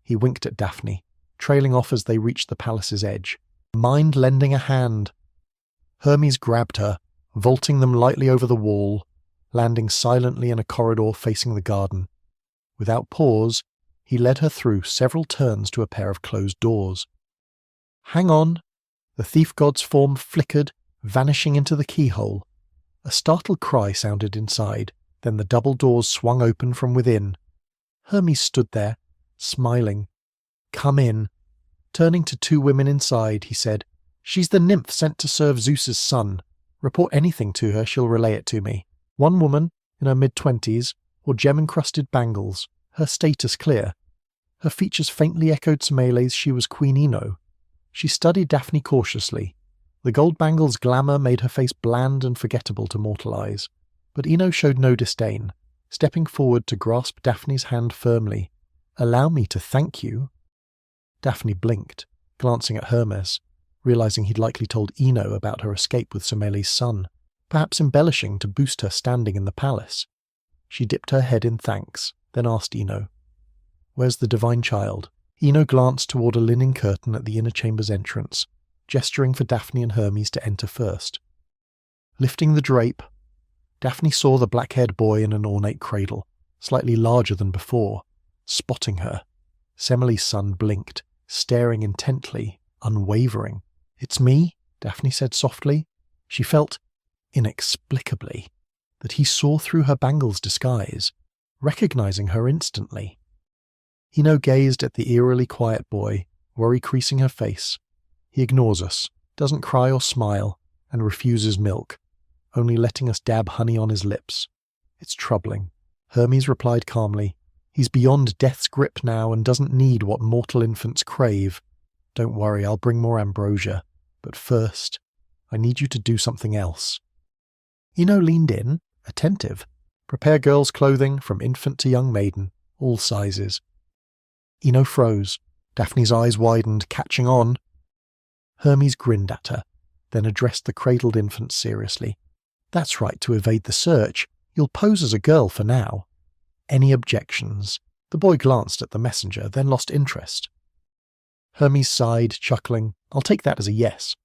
He winked at Daphne, trailing off as they reached the palace's edge. Mind lending a hand. Hermes grabbed her, vaulting them lightly over the wall, landing silently in a corridor facing the garden. Without pause, he led her through several turns to a pair of closed doors. Hang on! The thief god's form flickered, vanishing into the keyhole. A startled cry sounded inside, then the double doors swung open from within. Hermes stood there, smiling. Come in. Turning to two women inside, he said, She's the nymph sent to serve Zeus's son. Report anything to her, she'll relay it to me. One woman, in her mid-20s, wore gem-encrusted bangles, her status clear. Her features faintly echoed Semele's she was Queen Ino. She studied Daphne cautiously. The gold bangles' glamour made her face bland and forgettable to mortal eyes. But Ino showed no disdain, stepping forward to grasp Daphne's hand firmly. Allow me to thank you. Daphne blinked, glancing at Hermes, realizing he'd likely told Ino about her escape with Semele's son, perhaps embellishing to boost her standing in the palace. She dipped her head in thanks, then asked Ino, Where's the divine child? Ino glanced toward a linen curtain at the inner chamber's entrance, gesturing for Daphne and Hermes to enter first. Lifting the drape, Daphne saw the black-haired boy in an ornate cradle, slightly larger than before, spotting her. Semele's son blinked, staring intently, unwavering. "It's me," Daphne said softly. She felt, inexplicably, that he saw through her bangle's disguise, recognizing her instantly. Ino gazed at the eerily quiet boy, worry creasing her face. He ignores us, doesn't cry or smile, and refuses milk, only letting us dab honey on his lips. It's troubling. Hermes replied calmly. He's beyond death's grip now and doesn't need what mortal infants crave. Don't worry, I'll bring more ambrosia. But first, I need you to do something else. Ino leaned in, attentive. Prepare girls' clothing from infant to young maiden, all sizes. Ino froze. Daphne's eyes widened, catching on. Hermes grinned at her, then addressed the cradled infant seriously. That's right, to evade the search. You'll pose as a girl for now. Any objections? The boy glanced at the messenger, then lost interest. Hermes sighed, chuckling. I'll take that as a yes.